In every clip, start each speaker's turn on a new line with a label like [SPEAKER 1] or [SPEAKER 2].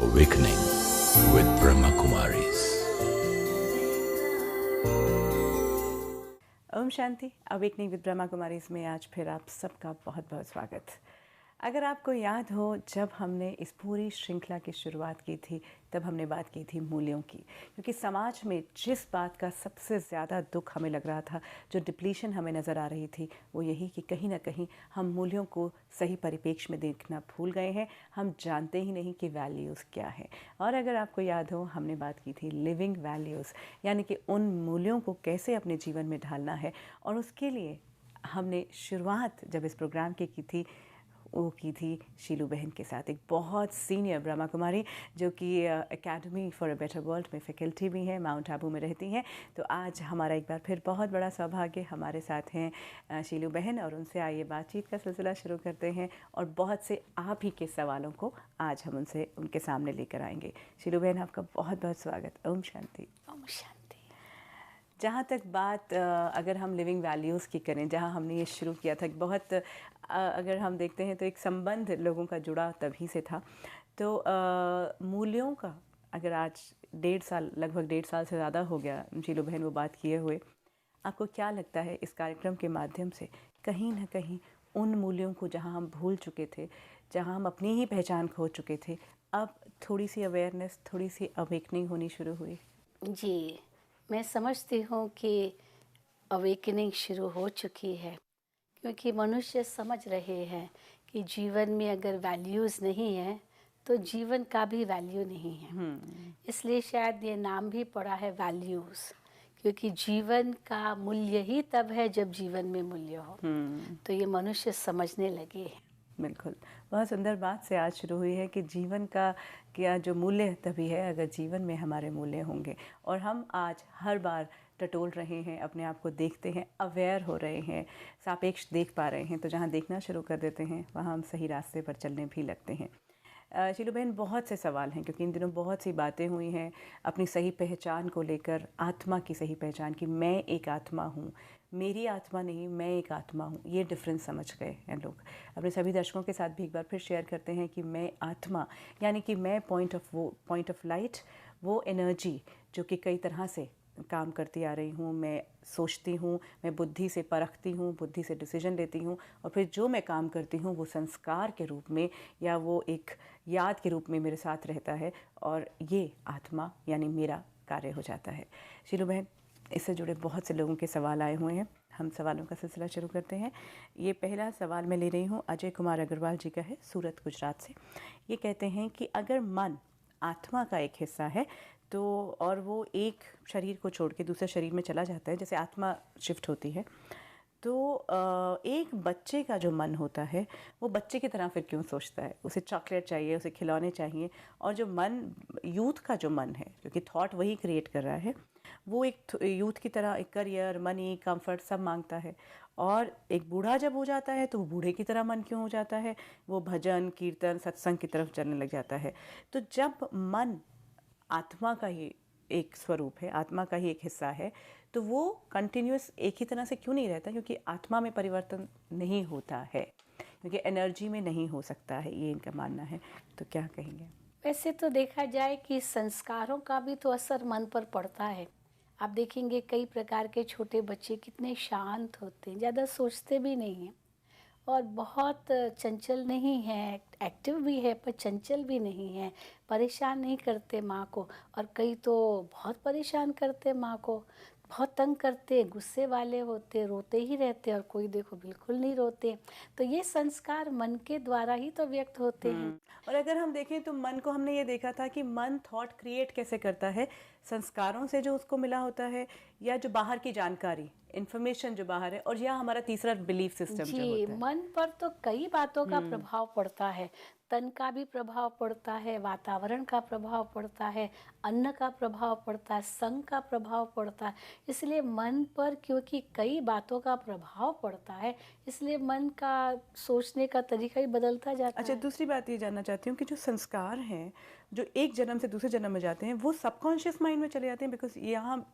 [SPEAKER 1] Awakening with Brahma Kumaris.
[SPEAKER 2] ओम शांति। Awakening with Brahma Kumaris में आज फिर आप सबका बहुत बहुत स्वागत। अगर आपको याद हो, जब हमने इस पूरी श्रृंखला की शुरुआत की थी तब हमने बात की थी मूल्यों की, क्योंकि समाज में जिस बात का सबसे ज़्यादा दुख हमें लग रहा था, जो डिप्लीशन हमें नज़र आ रही थी, वो यही कि कहीं ना कहीं हम मूल्यों को सही परिप्रेक्ष्य में देखना भूल गए हैं। हम जानते ही नहीं कि वैल्यूज़ क्या है। और अगर आपको याद हो, हमने बात की थी लिविंग वैल्यूज़, यानी कि उन मूल्यों को कैसे अपने जीवन में ढालना है। और उसके लिए हमने शुरुआत जब इस प्रोग्राम की थी वो की थी शीलू बहन के साथ, एक बहुत सीनियर ब्रह्मा कुमारी जो कि academy for a better world में फैकल्टी भी हैं, माउंट आबू में रहती हैं। तो आज हमारा एक बार फिर बहुत बड़ा सौभाग्य, हमारे साथ हैं शीलू बहन, और उनसे आइए बातचीत का सिलसिला शुरू करते हैं। और बहुत से आप ही के सवालों को आज हम उनके सामने लेकर आएंगे। शीलू बहन, आपका बहुत बहुत स्वागत। ओम शांति।
[SPEAKER 3] ओम शांति।
[SPEAKER 2] जहाँ तक बात अगर हम लिविंग वैल्यूज़ की करें, जहाँ हमने ये शुरू किया था, बहुत अगर हम देखते हैं तो एक संबंध लोगों का जुड़ा तभी से था। तो मूल्यों का अगर आज लगभग 1.5 साल से ज़्यादा हो गया शीलू बहन वो बात किए हुए, आपको क्या लगता है इस कार्यक्रम के माध्यम से कहीं ना कहीं उन मूल्यों को जहाँ हम भूल चुके थे, जहाँ हम अपनी ही पहचान खो चुके थे, अब थोड़ी सी अवेयरनेस, थोड़ी सी अवेकनिंग होनी शुरू हुई?
[SPEAKER 3] जी, मैं समझती हूँ कि अवेकनिंग शुरू हो चुकी है, क्योंकि मनुष्य समझ रहे हैं कि जीवन में अगर वैल्यूज़ नहीं है तो जीवन का भी वैल्यू नहीं है। इसलिए शायद ये नाम भी पड़ा है वैल्यूज़, क्योंकि जीवन का मूल्य ही तब है जब जीवन में मूल्य हो। तो ये मनुष्य समझने लगे हैं।
[SPEAKER 2] बिल्कुल, बहुत सुंदर बात से आज शुरू हुई है कि जीवन का क्या जो मूल्य तभी है अगर जीवन में हमारे मूल्य होंगे। और हम आज हर बार टटोल रहे हैं, अपने आप को देखते हैं, अवेयर हो रहे हैं, सापेक्ष देख पा रहे हैं। तो जहाँ देखना शुरू कर देते हैं वहाँ हम सही रास्ते पर चलने भी लगते हैं। शीलू बहन, बहुत से सवाल हैं क्योंकि इन दिनों बहुत सी बातें हुई हैं अपनी सही पहचान को लेकर, आत्मा की सही पहचान कि मैं एक आत्मा हूँ, मेरी आत्मा नहीं, मैं एक आत्मा हूँ। ये डिफरेंस समझ गए हैं लोग। अपने सभी दर्शकों के साथ भी एक बार फिर शेयर करते हैं कि मैं आत्मा, यानी कि मैं पॉइंट ऑफ लाइट, वो एनर्जी जो कि कई तरह से काम करती आ रही हूँ। मैं सोचती हूँ, मैं बुद्धि से परखती हूँ, बुद्धि से डिसीजन लेती हूँ, और फिर जो मैं काम करती हूँ वो संस्कार के रूप में या वो एक याद के रूप में मेरे साथ रहता है, और ये आत्मा यानी मेरा कार्य हो जाता है। शीलू बहन, इससे जुड़े बहुत से लोगों के सवाल आए हुए हैं। हम सवालों का सिलसिला शुरू करते हैं। ये पहला सवाल मैं ले रही हूँ अजय कुमार अग्रवाल जी का है, सूरत गुजरात से। ये कहते हैं कि अगर मन आत्मा का एक हिस्सा है तो, और वो एक शरीर को छोड़ के दूसरे शरीर में चला जाता है, जैसे आत्मा शिफ्ट होती है, तो एक बच्चे का जो मन होता है वो बच्चे की तरह फिर क्यों सोचता है? उसे चॉकलेट चाहिए, उसे खिलौने चाहिए। और जो मन, यूथ का जो मन है, क्योंकि थॉट वही क्रिएट कर रहा है, वो एक यूथ की तरह एक करियर, मनी, कंफर्ट सब मांगता है। और एक बूढ़ा जब हो जाता है तो वो बूढ़े की तरह मन क्यों हो जाता है? वो भजन, कीर्तन, सत्संग की तरफ चलने लग जाता है। तो जब मन आत्मा का ही एक स्वरूप है, आत्मा का ही एक हिस्सा है, तो वो कंटिन्यूस एक ही तरह से क्यों नहीं रहता? क्योंकि आत्मा में परिवर्तन नहीं होता है, क्योंकि एनर्जी में नहीं हो सकता है, ये इनका मानना है। तो क्या कहेंगे?
[SPEAKER 3] वैसे तो देखा जाए कि संस्कारों का भी तो असर मन पर पड़ता है। आप देखेंगे कई प्रकार के छोटे बच्चे कितने शांत होते हैं, ज़्यादा सोचते भी नहीं हैं, और बहुत चंचल नहीं है, एक्टिव भी है पर चंचल भी नहीं है, परेशान नहीं करते माँ को। और कई तो बहुत परेशान करते माँ को, बहुत तंग करते, गुस्से वाले होते, रोते ही रहते, और कोई देखो बिल्कुल नहीं रोते। तो ये संस्कार मन के द्वारा ही तो व्यक्त होते हैं।
[SPEAKER 2] और अगर हम देखें तो मन को हमने ये देखा था कि मन थॉट क्रिएट कैसे करता है, संस्कारों से जो उसको मिला होता है, या जो बाहर की जानकारी, इन्फॉर्मेशन जो बाहर है, और या हमारा तीसरा बिलीफ सिस्टम जो
[SPEAKER 3] जी,
[SPEAKER 2] होता है।
[SPEAKER 3] मन पर तो कई बातों का प्रभाव पड़ता है। तन का भी प्रभाव पड़ता है, वातावरण का प्रभाव पड़ता है, अन्न का प्रभाव पड़ता है, संग का प्रभाव पड़ता है। इसलिए मन पर क्योंकि कई बातों का प्रभाव पड़ता है, इसलिए मन का सोचने का तरीका ही बदलता जाता
[SPEAKER 2] अच्छा,
[SPEAKER 3] है।
[SPEAKER 2] दूसरी बात ये जानना चाहती हूँ कि जो संस्कार हैं जो एक जन्म से दूसरे जन्म में जाते हैं, वो सबकॉन्शियस माइंड में चले जाते हैं। बिकॉज यहाँ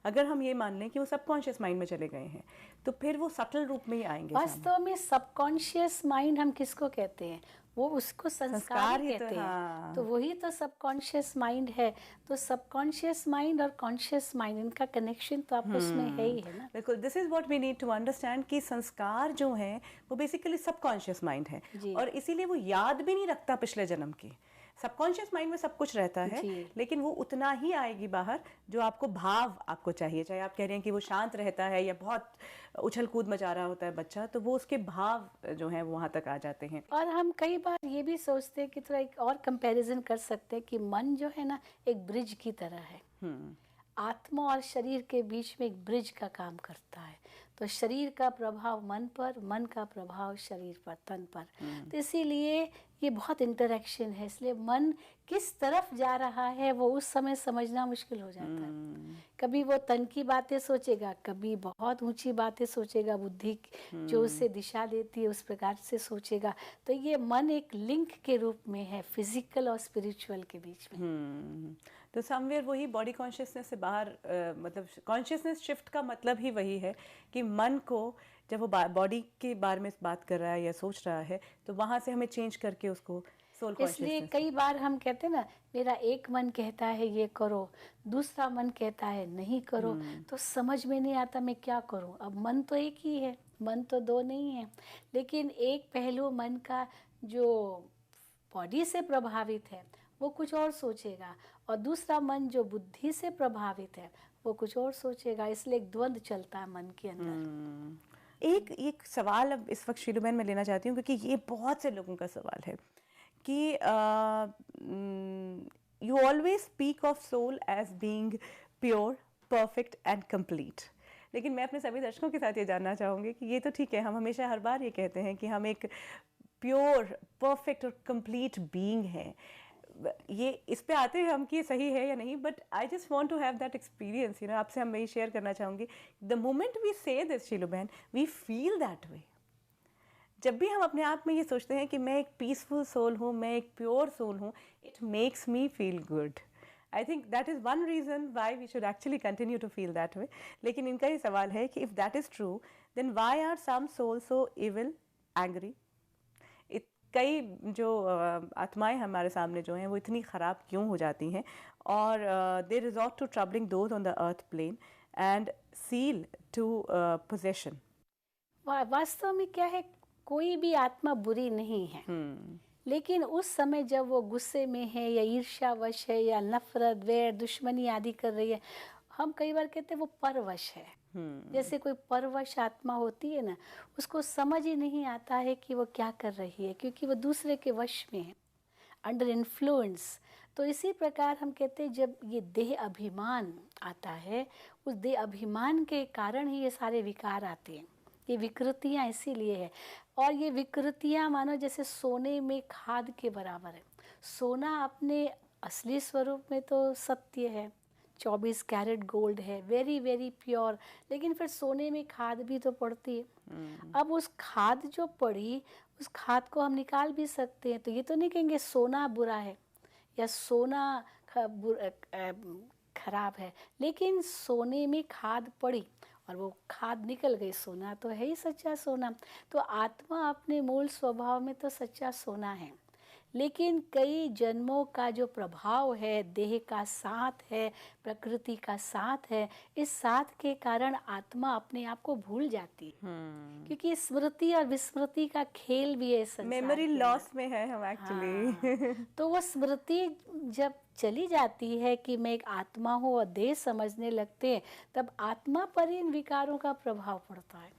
[SPEAKER 2] अगर हम ये मान लें कि वो सबकॉन्शियस माइंड में चले गए हैं, तो फिर वो सटल रूप में ही आएंगे सामने।
[SPEAKER 3] वास्तव में सबकॉन्शियस माइंड हम किसको कहते हैं? वो उसको संस्कार
[SPEAKER 2] संस्कार
[SPEAKER 3] ही
[SPEAKER 2] ही तो,
[SPEAKER 3] कहते हैं।
[SPEAKER 2] हाँ।
[SPEAKER 3] तो वही तो सबकॉन्शियस माइंड है। तो सबकॉन्शियस माइंड और कॉन्शियस माइंड, इनका कनेक्शन तो आपको उसमें है ही है ना।
[SPEAKER 2] बिल्कुल, this is what we need to understand कि संस्कार जो हैं वो बेसिकली सबकॉन्शियस माइंड है,
[SPEAKER 3] जी।
[SPEAKER 2] और इसीलिए वो याद भी नहीं रखता पिछले जन्म की। सबकॉन्शियस माइंड में सब कुछ रहता है,
[SPEAKER 3] जी।
[SPEAKER 2] लेकिन वो उतना ही आएगी बाहर जो आपको भाव आपको चाहिए। चाहे आप कह रहे हैं कि वो शांत रहता है या बहुत उछल कूद मचा रहा होता है बच्चा, तो वो उसके भाव जो हैं वो वहाँ तक आ जाते हैं।
[SPEAKER 3] और हम कई बार ये भी सोचते हैं कि थोड़ा एक और कंपैरिजन कर सकते हैं कि मन जो है ना एक ब्रिज की तरह है। आत्मा और शरीर के बीच में एक ब्रिज का काम करता है। तो शरीर का प्रभाव मन पर, मन का प्रभाव शरीर पर, तन पर। तो इसीलिए ये बहुत इंटरेक्शन है। इसलिए मन किस तरफ जा रहा है वो उस समय समझना मुश्किल हो जाता है। कभी वो तन की बातें सोचेगा, कभी बहुत ऊंची बातें सोचेगा, बुद्धि जो उसे दिशा देती है उस प्रकार से सोचेगा। तो ये मन एक लिंक के रूप में है फिजिकल और स्पिरिचुअल के बीच में।
[SPEAKER 2] तो समवेयर वही बॉडी कॉन्शियसनेस से बाहर, मतलब कॉन्शियसनेस शिफ्ट का मतलब ही वही है कि मन को जब वो बॉडी के बारे में बात कर रहा है या सोच रहा है, तो वहाँ से हमें चेंज करके उसको सोल
[SPEAKER 3] इसलिए
[SPEAKER 2] कॉन्शियसनेस।
[SPEAKER 3] कई बार हम कहते हैं ना, मेरा एक मन कहता है ये करो, दूसरा मन कहता है नहीं करो। तो समझ में नहीं आता मैं क्या करूं। अब मन तो एक ही है, मन तो दो नहीं है। लेकिन एक पहलू मन का जो बॉडी से प्रभावित है वो कुछ और सोचेगा, और दूसरा मन जो बुद्धि से प्रभावित है वो कुछ और सोचेगा। इसलिए एक द्वंद्व चलता है मन के अंदर।
[SPEAKER 2] एक सवाल अब इस वक्त शीलू बहन मैं लेना चाहती हूँ, क्योंकि ये बहुत से लोगों का सवाल है कि you always speak of soul as being pure, perfect and complete. लेकिन मैं अपने सभी दर्शकों के साथ ये जानना चाहूँगी कि ये तो ठीक है, हम हमेशा हर बार ये कहते हैं कि हम एक प्योर, परफेक्ट और कंप्लीट बीइंग हैं। ये इस पे आते हैं हम कि ये सही है या नहीं, but I just want to have that experience, you know. आपसे हम यही शेयर करना चाहूँगी, the moment we say this Shilu बहन, वी फील दैट वे। जब भी हम अपने आप में ये सोचते हैं कि मैं एक पीसफुल सोल हूँ, मैं एक प्योर सोल हूँ, it makes me feel good. I think that is one reason why we should actually continue to feel that way. लेकिन इनका ये सवाल है कि if that is true, then why are some soul so evil, angry? कई जो आत्माएं हमारे सामने जो हैं वो इतनी ख़राब क्यों हो जाती हैं, और they resort to troubling those on the earth plane and seal to possession.
[SPEAKER 3] वास्तव में क्या है, कोई भी आत्मा बुरी नहीं है। लेकिन उस समय जब वो गुस्से में है या ईर्ष्यावश है या नफरत, वैर, दुश्मनी आदि कर रही है, हम कई बार कहते हैं वो परवश है। जैसे कोई परवश आत्मा होती है ना, उसको समझ ही नहीं आता है कि वो क्या कर रही है, क्योंकि वो दूसरे के वश में है, अंडर इन्फ्लुएंस। तो इसी प्रकार हम कहते हैं जब ये देह अभिमान आता है, उस देह अभिमान के कारण ही ये सारे विकार आते हैं। ये विकृतियाँ इसीलिए है। और ये विकृतियाँ मानो जैसे सोने में खाद के बराबर है। सोना अपने असली स्वरूप में तो सत्य है, 24 कैरेट गोल्ड है, वेरी वेरी प्योर। लेकिन फिर सोने में खाद भी तो पड़ती है। अब उस खाद जो पड़ी, उस खाद को हम निकाल भी सकते हैं। तो ये तो नहीं कहेंगे सोना बुरा है या सोना खराब है, लेकिन सोने में खाद पड़ी और वो खाद निकल गई, सोना तो है ही सच्चा सोना। तो आत्मा अपने मूल स्वभाव में तो सच्चा सोना है, लेकिन कई जन्मों का जो प्रभाव है, देह का साथ है, प्रकृति का साथ है, इस साथ के कारण आत्मा अपने आप को भूल जाती है। क्योंकि स्मृति और विस्मृति का खेल भी है संसार,
[SPEAKER 2] मेमोरी लॉस में है हम एक्चुअली।
[SPEAKER 3] तो वो स्मृति जब चली जाती है कि मैं एक आत्मा हूँ और देह समझने लगते हैं, तब आत्मा पर इन विकारों का प्रभाव पड़ता है।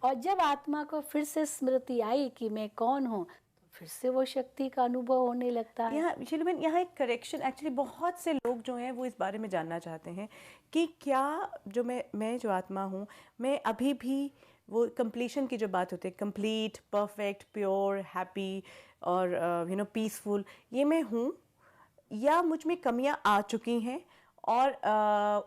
[SPEAKER 3] और जब आत्मा को फिर से स्मृति आई कि मैं कौन हूँ, फिर से वो शक्ति का अनुभव होने लगता है।
[SPEAKER 2] यहाँ एक करेक्शन, एक्चुअली बहुत से लोग जो हैं वो इस बारे में जानना चाहते हैं कि क्या जो मैं जो आत्मा हूँ, मैं अभी भी वो कंप्लीशन की जो बात होती है, कंप्लीट, परफेक्ट, प्योर, हैप्पी और पीसफुल, ये मैं हूँ, या मुझ में कमियाँ आ चुकी हैं और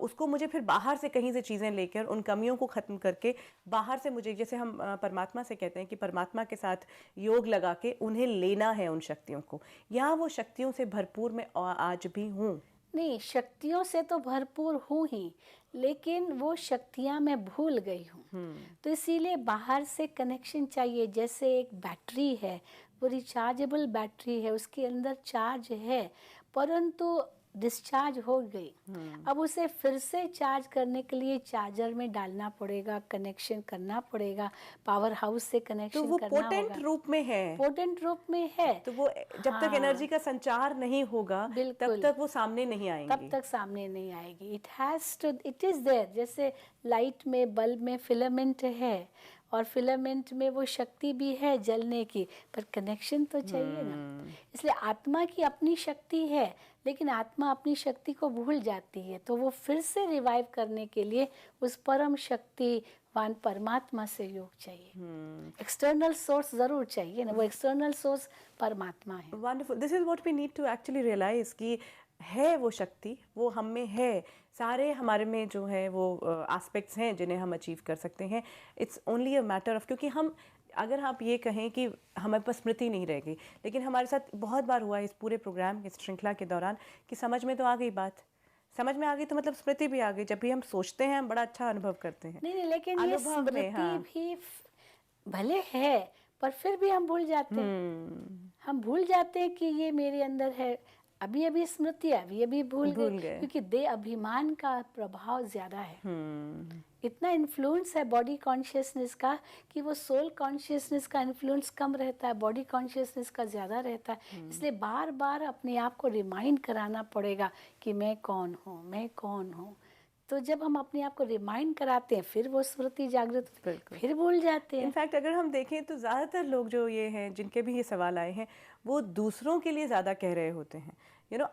[SPEAKER 2] उसको मुझे फिर बाहर से कहीं से चीज़ें लेकर उन कमियों को ख़त्म करके बाहर से मुझे, जैसे हम परमात्मा से कहते हैं कि परमात्मा के साथ योग लगा के उन्हें लेना है उन शक्तियों को, या वो शक्तियों से भरपूर मैं आज भी हूँ?
[SPEAKER 3] नहीं, शक्तियों से तो भरपूर हूँ ही, लेकिन वो शक्तियाँ मैं भूल गई हूँ। तो इसीलिए बाहर से कनेक्शन चाहिए। जैसे एक बैटरी है, वो रिचार्जेबल बैटरी है, उसके अंदर चार्ज है, परंतु डिस्चार्ज हो गई। अब उसे फिर से चार्ज करने के लिए चार्जर में डालना पड़ेगा, कनेक्शन करना पड़ेगा, पावर हाउस से
[SPEAKER 2] तो
[SPEAKER 3] कनेक्शन
[SPEAKER 2] वो
[SPEAKER 3] करना
[SPEAKER 2] पोटेंट
[SPEAKER 3] होगा।
[SPEAKER 2] रूप में है,
[SPEAKER 3] पोटेंट रूप में है।
[SPEAKER 2] तो वो जब तक
[SPEAKER 3] हाँ,
[SPEAKER 2] एनर्जी का संचार नहीं होगा तब
[SPEAKER 3] बिल्कुल।
[SPEAKER 2] तक वो सामने नहीं
[SPEAKER 3] तब
[SPEAKER 2] आएंगी।
[SPEAKER 3] तक सामने नहीं आएगी। It is there. जैसे लाइट में, बल्ब में फिलामेंट है, और फिलामेंट में वो शक्ति भी है जलने की, पर कनेक्शन तो चाहिए ना। इसलिए आत्मा की अपनी शक्ति है, लेकिन आत्मा अपनी शक्ति को भूल जाती है, तो वो फिर से रिवाइव करने के लिए उस परम शक्तिवान परमात्मा से योग चाहिए। एक्सटर्नल सोर्स जरूर चाहिए ना, वो एक्सटर्नल सोर्स परमात्मा है।
[SPEAKER 2] Wonderful, this is what we need to actually realise कि है वो शक्ति, वो हम में है, सारे हमारे में जो है वो एस्पेक्ट्स हैं जिन्हें हम अचीव कर सकते हैं। It's only a matter of, क्योंकि हम, अगर आप ये कहें कि हमारे पास स्मृति नहीं रहेगी, लेकिन हमारे साथ बहुत बार हुआ इस पूरे प्रोग्राम, इस श्रृंखला के दौरान, कि समझ में तो आ गई बात, समझ में आ गई तो मतलब स्मृति भी आ गई। जब भी हम सोचते हैं हम बड़ा अच्छा अनुभव करते हैं।
[SPEAKER 3] नहीं, लेकिन ये
[SPEAKER 2] अनुभव में,
[SPEAKER 3] स्मृति
[SPEAKER 2] हाँ।
[SPEAKER 3] भी भले है, पर फिर भी हम भूल जाते हैं। हम भूल जाते हैं कि ये मेरे अंदर है। अभी अभी स्मृति, अभी अभी भूल गए, क्योंकि देह अभिमान का प्रभाव ज्यादा है। इतना इन्फ्लुएंस है बॉडी कॉन्शियसनेस का कि वो सोल कॉन्शियसनेस का इन्फ्लुएंस कम रहता है, बॉडी कॉन्शियसनेस का ज़्यादा रहता है। इसलिए बार बार अपने आप को रिमाइंड कराना पड़ेगा कि मैं कौन हूँ, मैं कौन हूँ। तो जब हम अपने आप को रिमाइंड कराते हैं, फिर वो स्मृति जागृत, फिर भूल जाते हैं।
[SPEAKER 2] इनफैक्ट अगर हम देखें तो ज़्यादातर लोग जो ये हैं, जिनके भी ये सवाल आए हैं, वो दूसरों के लिए ज़्यादा कह रहे होते हैं।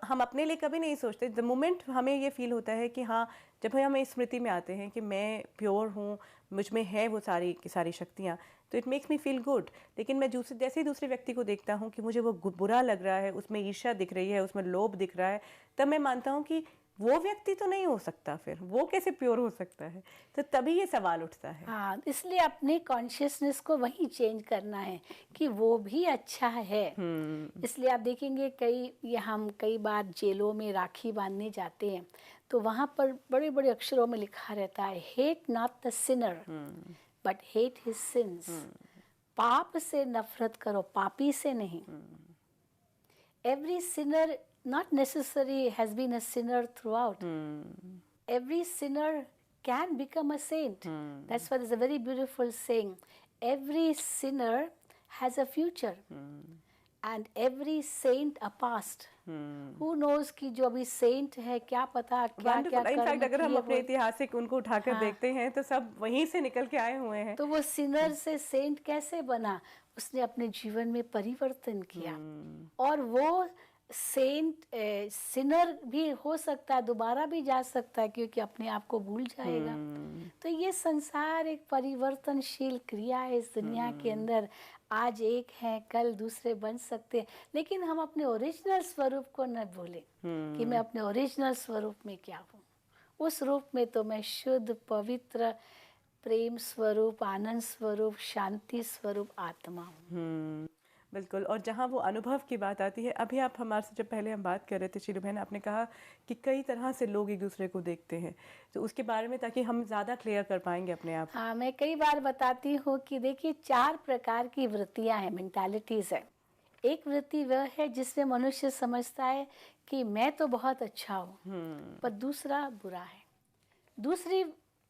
[SPEAKER 2] हम अपने लिए कभी नहीं सोचते। द मोमेंट हमें ये फील होता है कि हाँ, जब हम इस स्मृति में आते हैं कि मैं प्योर हूँ, मुझ में है वो सारी की सारी शक्तियाँ, तो it makes me feel good. लेकिन मैं जैसे ही दूसरे व्यक्ति को देखता हूँ कि मुझे वो बुरा लग रहा है, उसमें ईर्ष्या दिख रही है, उसमें लोभ दिख रहा है, तब मैं मानता हूँ कि वो व्यक्ति तो नहीं हो सकता, फिर वो कैसे प्योर हो सकता है। तो तभी ये सवाल उठता है।
[SPEAKER 3] हाँ, इसलिए अपने कॉन्शियसनेस को वही चेंज करना है कि वो भी अच्छा है। इसलिए आप देखेंगे हम कई बार जेलों में राखी बांधने जाते हैं, तो वहाँ पर बड़े बड़े अक्षरों में लिखा रहता है, hate not the Sinner but hate his sins. पाप से नफरत करो, पापी से नहीं। Every Sinner not necessarily has been a sinner throughout. Every sinner can become a saint. That's why there's a very beautiful saying. Every sinner has a future. And every saint a past. Who knows कि जो अभी Saint है, क्या पता क्या क्या कर्म
[SPEAKER 2] in fact अगर हम
[SPEAKER 3] किए
[SPEAKER 2] अपने ऐतिहासिक उनको उठाकर देखते हैं तो सब वहीं से निकल के आए हुए हैं।
[SPEAKER 3] तो वो सिनर से सेंट कैसे बना? उसने अपने जीवन में परिवर्तन किया, और वो सेंट सिनर भी हो सकता है, दोबारा भी जा सकता है, क्योंकि अपने आप को भूल जाएगा। तो ये संसार एक परिवर्तनशील क्रिया है इस दुनिया के अंदर। आज एक है, कल दूसरे बन सकते हैं, लेकिन हम अपने ओरिजिनल स्वरूप को न भूलें कि मैं अपने ओरिजिनल स्वरूप में क्या हूँ। उस रूप में तो मैं शुद्ध, पवित्र, प्रेम स्वरूप, आनंद स्वरूप, शांति स्वरूप आत्मा हूँ।
[SPEAKER 2] बिल्कुल। और जहाँ वो अनुभव की बात आती है, अभी आप हमारे से जब पहले हम बात कर रहे थे शीलू बहन, आपने कहा कि कई तरह से लोग एक दूसरे को देखते हैं, तो उसके बारे में, ताकि हम ज़्यादा क्लियर कर पाएंगे अपने आप।
[SPEAKER 3] हाँ, मैं कई बार बताती हूँ कि देखिए 4 प्रकार की वृत्तियाँ हैं, मेंटालिटीज़ है। एक वृत्ति वह है जिसमें मनुष्य समझता है कि मैं तो बहुत अच्छा हूँ, पर दूसरा बुरा है। दूसरी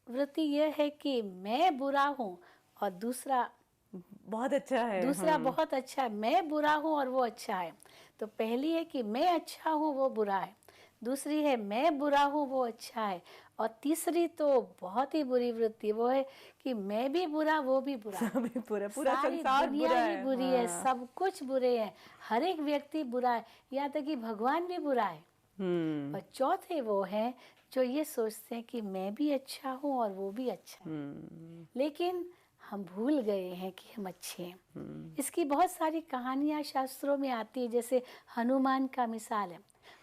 [SPEAKER 3] वृत्ति यह है कि मैं बुरा हूँ और दूसरा
[SPEAKER 2] बहुत अच्छा है,
[SPEAKER 3] दूसरा बहुत अच्छा है। मैं बुरा हूँ और वो अच्छा है। तो पहली है कि मैं अच्छा हूँ, वो बुरा है। दूसरी है मैं बुरा हूँ, वो अच्छा है। और तीसरी तो बहुत ही बुरी वृत्ति, वो है कि मैं भी बुरा, वो भी बुरा है।
[SPEAKER 2] पूरा
[SPEAKER 3] सारी
[SPEAKER 2] संसार
[SPEAKER 3] दुनिया
[SPEAKER 2] बुरा
[SPEAKER 3] ही
[SPEAKER 2] है।
[SPEAKER 3] बुरी है, सब कुछ बुरे हैं, हर एक व्यक्ति बुरा है, यहाँ तक कि भगवान भी बुरा है। और चौथे वो है जो ये सोचते हैं कि मैं भी अच्छा हूँ और वो भी अच्छा है। लेकिन हम भूल गए हैं कि हम अच्छे हैं। इसकी बहुत सारी कहानियाँ शास्त्रों में आती है। जैसे हनुमान का मिसाल है।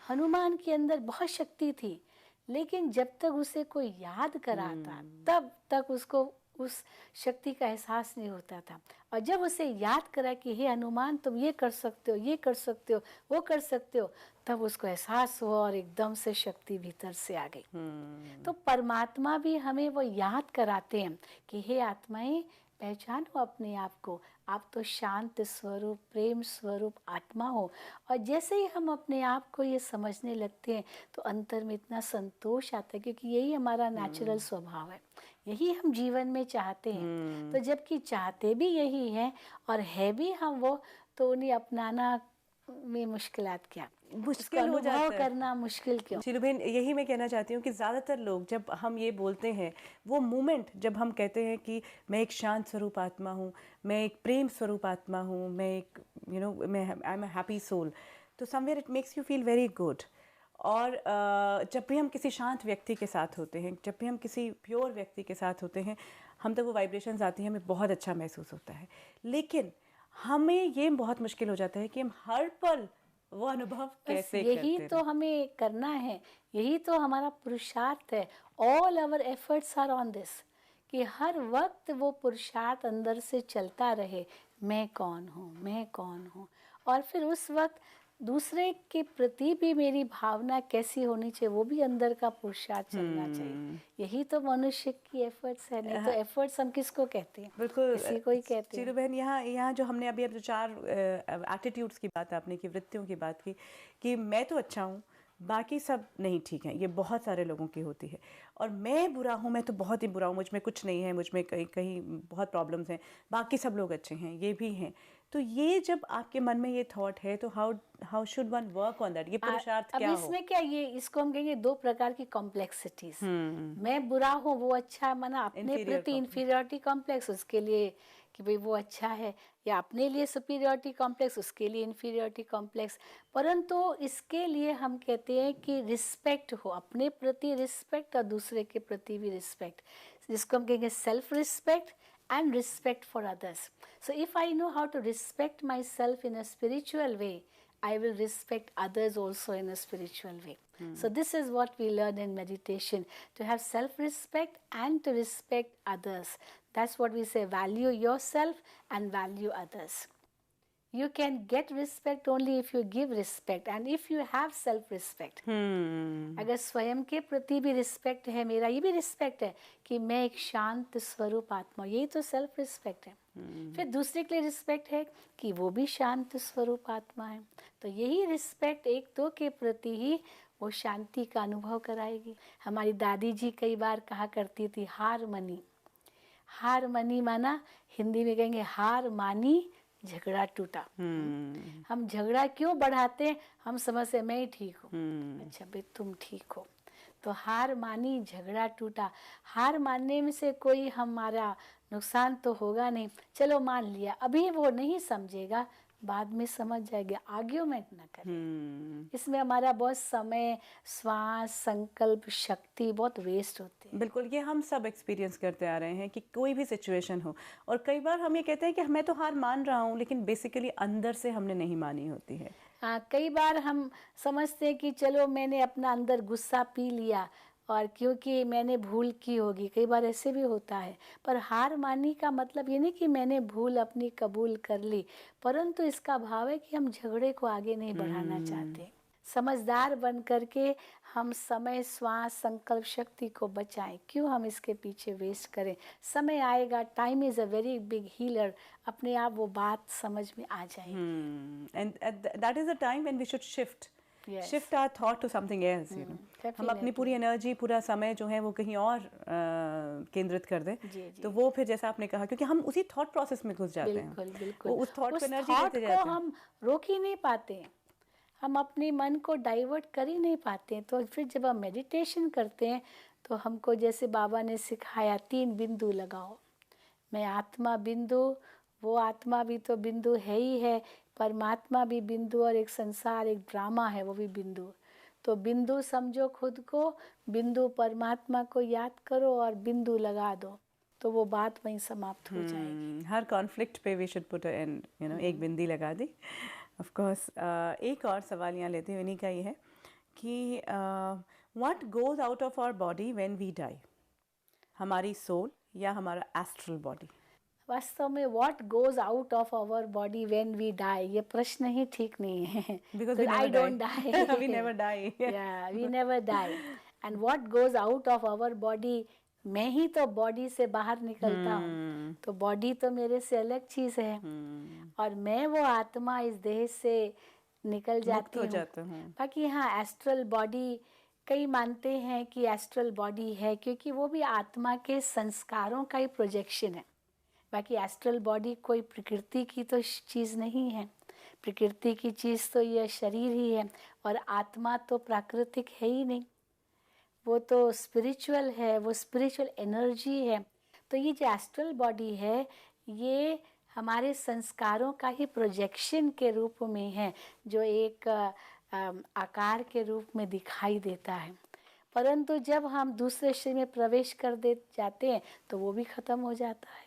[SPEAKER 3] हनुमान के अंदर बहुत शक्ति थी, लेकिन जब तक उसे कोई याद कराता तब तक उसको उस शक्ति का एहसास नहीं होता था। और जब उसे याद करा कि हे हनुमान, तुम ये कर सकते हो, ये कर सकते हो, वो कर सकते हो, तब उसको एहसास हुआ और एकदम से शक्ति भीतर से आ गई। तो परमात्मा भी हमें वो याद कराते हैं कि हे आत्माएं, पहचानो अपने आप को। आप तो शांत स्वरूप, प्रेम स्वरूप आत्मा हो। और जैसे ही हम अपने आप को ये समझने लगते हैं तो अंतर में इतना संतोष आता है, क्योंकि यही हमारा नेचुरल स्वभाव है, यही हम जीवन में चाहते हैं। तो जबकि चाहते भी यही हैं और है भी हम वो, तो उन्हें अपनाना में मुश्किलात क्या,
[SPEAKER 2] मुश्किल हो जाता
[SPEAKER 3] अनुभव
[SPEAKER 2] है
[SPEAKER 3] करना मुश्किल क्यों?
[SPEAKER 2] शीलू बहन, यही मैं कहना चाहती हूँ कि ज़्यादातर लोग जब हम ये बोलते हैं, वो मोमेंट जब हम कहते हैं कि मैं एक शांत स्वरूप आत्मा हूँ, मैं एक प्रेम स्वरूप आत्मा हूँ, मैं एक मैं I am a happy soul, तो somewhere it makes you feel very good. और जब भी हम किसी शांत व्यक्ति के साथ होते हैं, जब भी हम किसी प्योर व्यक्ति के साथ होते हैं, हम तक वो वाइब्रेशंस आती हैं, हमें बहुत अच्छा महसूस होता है। लेकिन हमें ये बहुत मुश्किल हो जाता है कि हम हर पल वो अनुभव
[SPEAKER 3] बस
[SPEAKER 2] कैसे
[SPEAKER 3] यही
[SPEAKER 2] करते
[SPEAKER 3] तो हमें करना है, यही तो हमारा पुरुषार्थ है। All our efforts are on this, कि हर वक्त वो पुरुषार्थ अंदर से चलता रहे, मैं कौन हूँ, मैं कौन हूँ। और फिर उस वक्त दूसरे के प्रति भी मेरी भावना कैसी होनी चाहिए, वो भी अंदर का पुरुषार्थ चलना चाहिए। यही तो मनुष्य की एफर्ट्स है। नहीं तो एफर्ट्स हम किसको कहते हैं?
[SPEAKER 2] बिल्कुल
[SPEAKER 3] किसी को ही कहते हैं।
[SPEAKER 2] चिरू बहन, यहाँ जो हमने अभी जो 4 एटीट्यूड्स की बात आपने की, वृत्तियों की बात की, कि मैं तो अच्छा हूँ, बाकी सब नहीं ठीक है, ये बहुत सारे लोगों की होती है। और मैं बुरा हूँ, मैं तो बहुत ही बुरा हूँ, मुझ में कुछ नहीं है, मुझ में कहीं कहीं बहुत प्रॉब्लम्स हैं, बाकी सब लोग अच्छे हैं, ये भी हैं। तो ये जब आपके मन में ये थॉट है, तो how should one work on that? ये पुरुषार्थ
[SPEAKER 3] अब
[SPEAKER 2] क्या हो?
[SPEAKER 3] इसमें क्या, ये इसको हम कहेंगे 2 प्रकार की कॉम्प्लेक्सिटीज। मैं बुरा हूँ वो अच्छा है, माना अपने
[SPEAKER 2] Inferior
[SPEAKER 3] प्रति
[SPEAKER 2] complex.
[SPEAKER 3] इंफीरियरिटी कॉम्प्लेक्स, उसके लिए कि भाई वो अच्छा है, या अपने लिए सुपीरियरिटी कॉम्प्लेक्स, उसके लिए इंफीरियरिटी कॉम्प्लेक्स। परंतु इसके लिए हम कहते हैं कि रिस्पेक्ट हो, अपने प्रति रिस्पेक्ट और दूसरे के प्रति भी रिस्पेक्ट, जिसको हम कहेंगे self respect and respect for others. So if I know how to respect myself in a spiritual way, I will respect others also in a spiritual way. So this is what we learn in meditation, to have self-respect and to respect others. That's what we say, value yourself and value others. You can get respect only if you give respect and if you have self-respect. अगर स्वयं के प्रति भी respect है, मेरा ये भी respect है कि मैं एक शांत स्वरूप आत्मा, यही तो सेल्फ रिस्पेक्ट है। फिर दूसरे के लिए रिस्पेक्ट है कि वो भी शांत स्वरूप आत्मा है। तो यही रिस्पेक्ट एक दो के प्रति ही वो शांति का अनुभव कराएगी। हमारी दादी जी कई बार कहा करती थी, हार मनी। हार मनी माना हिंदी में कहेंगे हार मानी झगड़ा टूटा। हम झगड़ा क्यों बढ़ाते हैं? हम समझते मैं ही ठीक हूँ। अच्छा भाई तुम ठीक हो, तो हार मानी झगड़ा टूटा। हार मानने में से कोई हमारा नुकसान तो होगा नहीं, चलो मान लिया, अभी वो नहीं समझेगा, बाद में समझ जाएगा, आर्ग्यूमेंट ना करें। इसमें हमारा बहुत समय, श्वास, संकल्प शक्ति बहुत वेस्ट होती है।
[SPEAKER 2] बिल्कुल, ये हम सब एक्सपीरियंस करते आ रहे हैं कि कोई भी सिचुएशन हो, और कई बार हम ये कहते हैं कि मैं तो हार मान रहा हूँ, लेकिन बेसिकली अंदर से हमने नहीं मानी होती है।
[SPEAKER 3] कई बार हम समझते हैं कि चलो मैंने अपना अंदर गुस्सा पी लिया और क्योंकि मैंने भूल की होगी, कई बार ऐसे भी होता है। पर हार मानने का मतलब ये नहीं कि मैंने भूल अपनी कबूल कर ली, परंतु इसका भाव है कि हम झगड़े को आगे नहीं बढ़ाना चाहते। समझदार बन करके हम समय, श्वास, संकल्प शक्ति को बचाएं। क्यों हम इसके पीछे वेस्ट करें? समय आएगा, time is a very big healer, अपने आप वो बात समझ में आ जाएगी।
[SPEAKER 2] And that is the time when we should shift our thought to something else, you know. हम अपनी पूरी एनर्जी, पूरा समय जो है वो कहीं और केंद्रित कर दें। तो वो फिर जैसा आपने कहा, क्योंकि हम उसी थॉट प्रोसेस में घुस जाते हैं।
[SPEAKER 3] बिल्कुल।
[SPEAKER 2] वो उस थॉट को एनर्जी
[SPEAKER 3] थॉट
[SPEAKER 2] देते
[SPEAKER 3] को
[SPEAKER 2] जाते हैं।
[SPEAKER 3] हम रोक ही नहीं पाते हैं, हम अपने मन को डाइवर्ट कर ही नहीं पाते हैं। तो फिर जब हम मेडिटेशन करते हैं तो हमको जैसे बाबा ने सिखाया 3 बिंदु लगाओ। मैं आत्मा बिंदु, वो आत्मा भी तो बिंदु है ही है, परमात्मा भी बिंदु, और एक संसार, एक ड्रामा है, वो भी बिंदु। तो बिंदु समझो खुद को, बिंदु परमात्मा को याद करो और बिंदु लगा दो, तो वो बात वहीं समाप्त हो जाएगी।
[SPEAKER 2] हर कॉन्फ्लिक्ट पे we should put an, you know, एक बिंदी लगा दी। ऑफ कोर्स एक और सवाल यहाँ लेते हैं, इन्हीं का ही है कि what goes out of our body when we die? हमारी सोल या हमारा एस्ट्रल बॉडी?
[SPEAKER 3] वास्तव में what goes out of our body when we die, ये प्रश्न ही ठीक नहीं है।
[SPEAKER 2] Because we
[SPEAKER 3] I
[SPEAKER 2] never
[SPEAKER 3] don't
[SPEAKER 2] die.
[SPEAKER 3] die.
[SPEAKER 2] We never die.
[SPEAKER 3] Yeah, we never die. And what goes out of our body मैं ही तो body से बाहर निकलता हूँ, तो बॉडी तो मेरे से अलग चीज है, और मैं वो आत्मा इस देह से निकल जाती हूँ। बाकी हाँ, एस्ट्रल बॉडी कई मानते हैं कि एस्ट्रल बॉडी है, क्योंकि वो भी आत्मा के संस्कारों का ही प्रोजेक्शन है। बाकी एस्ट्रल बॉडी कोई प्रकृति की तो चीज़ नहीं है, प्रकृति की चीज़ तो यह शरीर ही है, और आत्मा तो प्राकृतिक है ही नहीं, वो तो स्पिरिचुअल है, वो स्पिरिचुअल एनर्जी है। तो ये जो एस्ट्रल बॉडी है, ये हमारे संस्कारों का ही प्रोजेक्शन के रूप में है, जो एक आकार के रूप में दिखाई देता है। परंतु जब हम दूसरे शरीर में प्रवेश कर दे जाते हैं तो वो भी खत्म हो जाता है,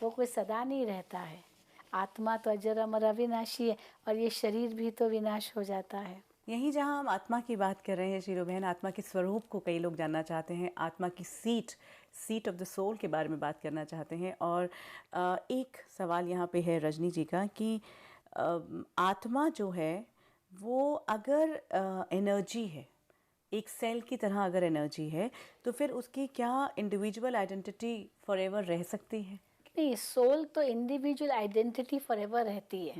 [SPEAKER 3] वो कोई सदा नहीं रहता है। आत्मा तो अजर अमर अविनाशी है, और ये शरीर भी तो विनाश हो जाता है।
[SPEAKER 2] यहीं जहाँ हम आत्मा की बात कर रहे हैं शीरो बहन, आत्मा के स्वरूप को कई लोग जानना चाहते हैं, आत्मा की सीट ऑफ द सोल के बारे में बात करना चाहते हैं। और एक सवाल यहाँ पे है रजनी जी का कि आत्मा जो है वो अगर एनर्जी है, एक सेल की तरह अगर एनर्जी है, तो फिर उसकी क्या इंडिविजुअल आइडेंटिटी फॉरएवर रह सकती है?
[SPEAKER 3] नहीं, सोल तो इंडिविजुअल आइडेंटिटी फॉरएवर रहती है।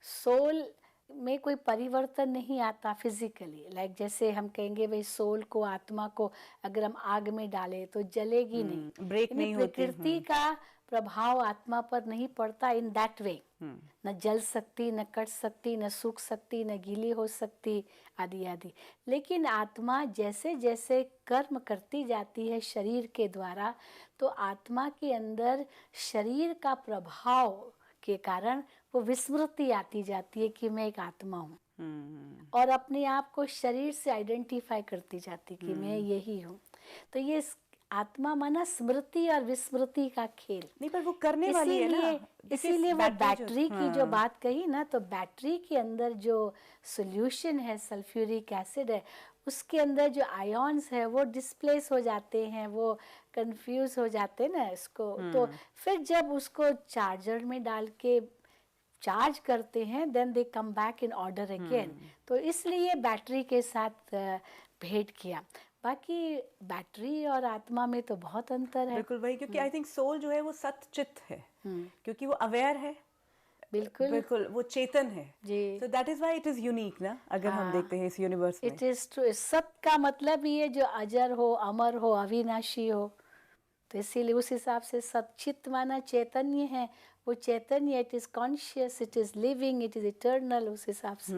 [SPEAKER 3] सोल में कोई परिवर्तन नहीं आता फिजिकली। लाइक जैसे हम कहेंगे भाई सोल को, आत्मा को अगर हम आग में डालें तो जलेगी नहीं,
[SPEAKER 2] ब्रेक नहीं होती।
[SPEAKER 3] प्रकृति का प्रभाव आत्मा पर नहीं पड़ता इन दैट वे। न जल सकती, न कट सकती, न सूख सकती, न गीली हो सकती, आदि आदि। लेकिन आत्मा जैसे जैसे कर्म करती जाती है शरीर के द्वारा, तो आत्मा के अंदर शरीर का प्रभाव के कारण वो विस्मृति आती जाती है कि मैं एक आत्मा हूँ, और अपने आप को शरीर से आइडेंटिफाई करती जाती कि मैं यही हूँ। तो ये आत्मा माना स्मृति और विस्मृति का खेल।
[SPEAKER 2] नहीं, पर वो करने वाली है ना,
[SPEAKER 3] इसीलिए वो बैटरी की जो बात कही ना, तो बैटरी के अंदर जो सोल्यूशन है, सल्फ्यूरिक एसिड है, उसके अंदर जो आयॉन्स है वो डिस्प्लेस हो जाते हैं, वो कंफ्यूज हो जाते हैं ना इसको। तो फिर जब उसको चार्जर में डाल के चार्ज करते हैं, then they come back in order again. तो इसलिए बैटरी के साथ भेंट किया। बाकी बैटरी और आत्मा में तो बहुत अंतर है।
[SPEAKER 2] बिल्कुल वही, क्योंकि आई थिंक सोल जो है वो सतचित है, क्योंकि वो अवेयर है,
[SPEAKER 3] बिल्कुल
[SPEAKER 2] बिल्कुल वो चेतन है
[SPEAKER 3] जी।
[SPEAKER 2] so that is why it is unique ना, अगर हम देखते हैं इस यूनिवर्स में।
[SPEAKER 3] It is true. सत का मतलब ये जो अजर हो, अमर हो, अविनाशी हो, तो इसीलिए उस हिसाब से सचित माना चैतन्य है, वो चैतन्य, it is conscious, it is living, it is eternal, उस हिसाब से।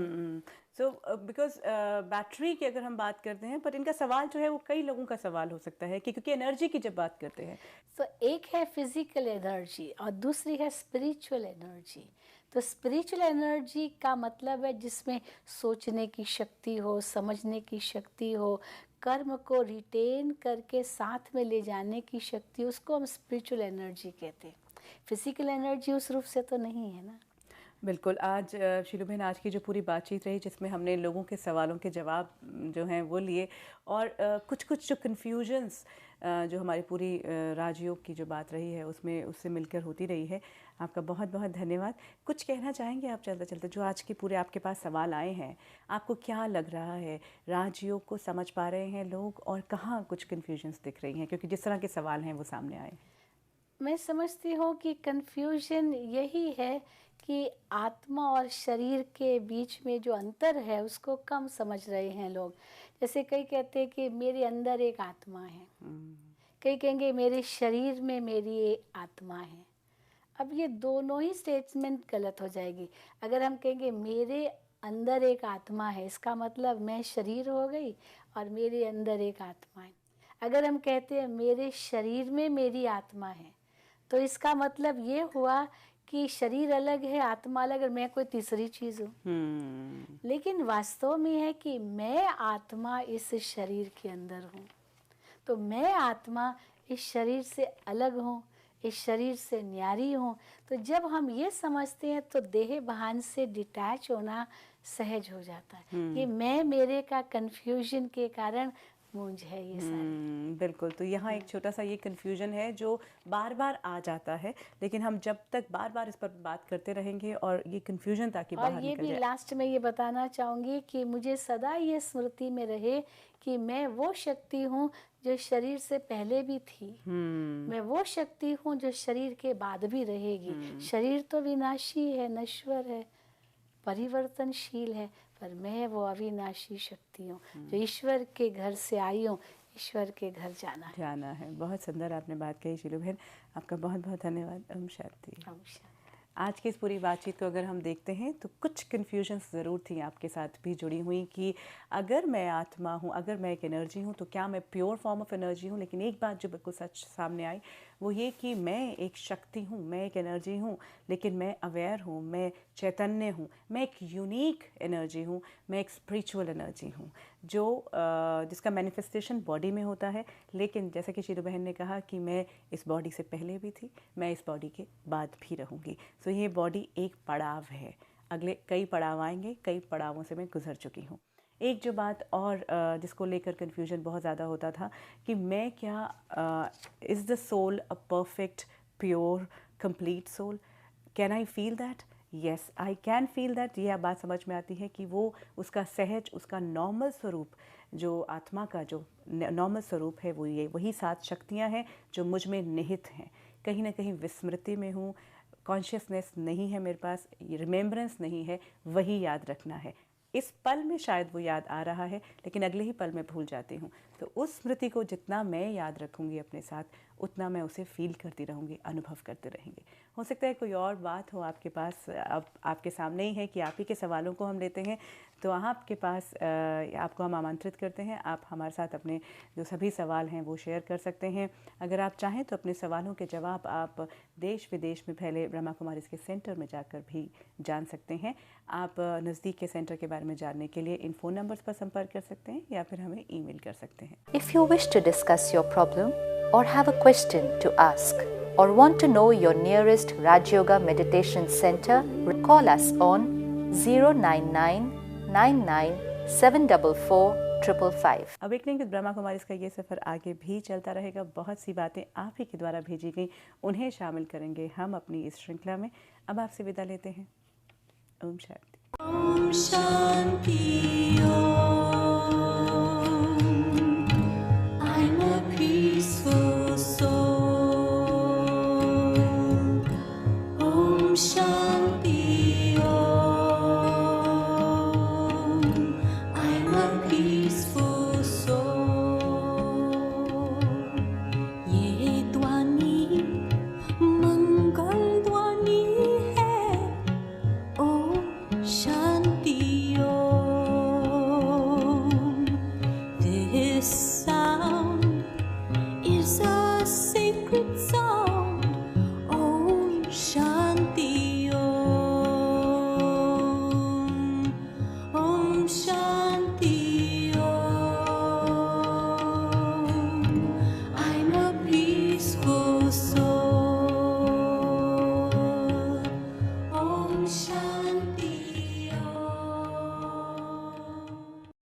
[SPEAKER 2] सो बिकॉज बैटरी की अगर हम बात करते हैं, पर इनका सवाल जो है वो कई लोगों का सवाल हो सकता है कि क्योंकि एनर्जी की जब बात करते हैं
[SPEAKER 3] तो एक है फिजिकल एनर्जी और दूसरी है स्पिरिचुअल एनर्जी। तो स्पिरिचुअल एनर्जी का मतलब है जिसमें सोचने की शक्ति हो, समझने की शक्ति हो, कर्म को रिटेन करके साथ में ले जाने की शक्ति, उसको हम स्पिरिचुअल एनर्जी कहते हैं। फिजिकल एनर्जी उस रूप से तो नहीं है ना।
[SPEAKER 2] बिल्कुल। आज शीलू बहन, आज की जो पूरी बातचीत रही जिसमें हमने लोगों के सवालों के जवाब जो हैं वो लिए, और कुछ कुछ जो कन्फ्यूजन्स जो हमारी पूरी राजयोग की जो बात रही है उसमें उससे मिलकर होती रही है। आपका बहुत बहुत धन्यवाद। कुछ कहना चाहेंगे आप चलते चलते, जो आज के पूरे आपके पास सवाल आए हैं, आपको क्या लग रहा है, राजयोग को समझ पा रहे हैं लोग, और कहाँ कुछ कन्फ्यूजन्स दिख रही हैं, क्योंकि जिस तरह के सवाल हैं वो सामने आए?
[SPEAKER 3] मैं समझती हूँ कि कन्फ्यूजन यही है कि आत्मा और शरीर के बीच में जो अंतर है उसको कम समझ रहे हैं लोग। जैसे कई कहते हैं कि मेरे अंदर एक आत्मा है, कई कहेंगे मेरे शरीर में मेरी एक आत्मा है। अब ये दोनों ही स्टेटमेंट गलत हो जाएगी। अगर हम कहेंगे मेरे अंदर एक आत्मा है, इसका मतलब मैं शरीर हो गई और मेरे अंदर एक आत्मा है। अगर हम कहते हैं मेरे शरीर में मेरी आत्मा है, तो इसका मतलब ये हुआ कि शरीर अलग है, आत्मा अलग, और मैं कोई तीसरी चीज हूँ। लेकिन वास्तव में है कि मैं आत्मा इस शरीर के अंदर हूँ, तो मैं आत्मा इस शरीर से अलग हूँ, इस शरीर से न्यारी हूँ। तो जब हम ये समझते हैं तो देह भान से डिटैच होना सहज हो जाता है। कि मैं मेरे का कन्फ्यूजन के कारण मूंज है ये सारी।
[SPEAKER 2] बिल्कुल। तो यहाँ एक छोटा सा ये कन्फ्यूजन है जो बार बार आ जाता है, लेकिन हम जब तक बार बार इस पर बात करते रहेंगे और ये कन्फ्यूजन ताकि
[SPEAKER 3] और
[SPEAKER 2] बाहर
[SPEAKER 3] ये
[SPEAKER 2] निकल
[SPEAKER 3] भी
[SPEAKER 2] जाए।
[SPEAKER 3] लास्ट में ये बताना चाहूँगी कि मुझे सदा ये स्मृति में रहे कि मैं वो शक्ति हूँ जो शरीर से पहले भी थी। मैं वो शक्ति हूँ जो शरीर के बाद भी रहेगी। शरीर तो विनाशी है, नश्वर है, परिवर्तनशील है, पर मैं वो अविनाशी शक्ति हूँ जो ईश्वर के घर से आई हूँ। ईश्वर के घर जाना है।
[SPEAKER 2] बहुत सुंदर आपने बात कही शीलू बहन, आपका बहुत बहुत धन्यवाद। ओम शांति।
[SPEAKER 3] ओम शांति।
[SPEAKER 2] आज की इस पूरी बातचीत को अगर हम देखते हैं तो कुछ कन्फ्यूजन्स ज़रूर थी आपके साथ भी जुड़ी हुई कि अगर मैं आत्मा हूँ, अगर मैं एक एनर्जी हूँ, तो क्या मैं प्योर फॉर्म ऑफ एनर्जी हूँ। लेकिन एक बात जो बिल्कुल सच सामने आई वो ये कि मैं एक शक्ति हूँ, मैं एक एनर्जी हूँ, लेकिन मैं अवेयर हूँ, मैं चैतन्य हूँ, मैं एक यूनिक एनर्जी हूँ, मैं एक स्पिरिचुअल एनर्जी हूँ जो जिसका मैनिफेस्टेशन बॉडी में होता है। लेकिन जैसा कि शीरू बहन ने कहा कि मैं इस बॉडी से पहले भी थी, मैं इस बॉडी के बाद भी रहूँगी। सो ये बॉडी एक पड़ाव है, अगले कई पड़ाव आएंगे, कई पड़ावों से मैं गुजर चुकी हूँ। एक जो बात और जिसको लेकर कन्फ्यूजन बहुत ज़्यादा होता था कि मैं क्या is the soul a perfect pure complete soul, can I feel that? Yes I can feel that. यह बात समझ में आती है कि वो उसका सहज, उसका नॉर्मल स्वरूप, जो आत्मा का जो नॉर्मल स्वरूप है वो ये वही 7 शक्तियाँ हैं जो मुझ में निहित हैं। कहीं ना कहीं विस्मृति में हूँ, कॉन्शियसनेस नहीं है मेरे पास, रिमेम्बरेंस नहीं है, वही याद रखना है। इस पल में शायद वो याद आ रहा है, लेकिन अगले ही पल में भूल जाती हूँ। तो उस स्मृति को जितना मैं याद रखूँगी अपने साथ, उतना मैं उसे फील करती रहूँगी, अनुभव करते रहेंगे। हो सकता है कोई और बात हो आपके पास, अब आपके सामने ही है कि आप ही के सवालों को हम लेते हैं। तो आपके पास आपको हम आमंत्रित करते हैं, आप हमारे साथ अपने जो सभी सवाल हैं वो शेयर कर सकते हैं। अगर आप चाहें तो अपने सवालों के जवाब आप देश विदेश में फैले ब्रह्मा कुमारीज़ के सेंटर में जाकर भी जान सकते हैं। आप नज़दीक के सेंटर के बारे में जानने के लिए इन फ़ोन नंबर्स पर संपर्क कर सकते हैं या फिर हमें ईमेल कर सकते हैं।
[SPEAKER 4] If you wish to discuss your problem or have a question to ask or want to know your nearest Raj Yoga Meditation Center, call us on 09999744555.
[SPEAKER 2] Awakening with Brahma Kumaris का ये सफ़र आगे भी चलता रहेगा। बहुत सी बातें आप ही के द्वारा भेजी गई, उन्हें शामिल करेंगे हम अपनी इस श्रृंखला में। अब आपसे विदा लेते हैं। ओम शांति।
[SPEAKER 5] Om Shanti.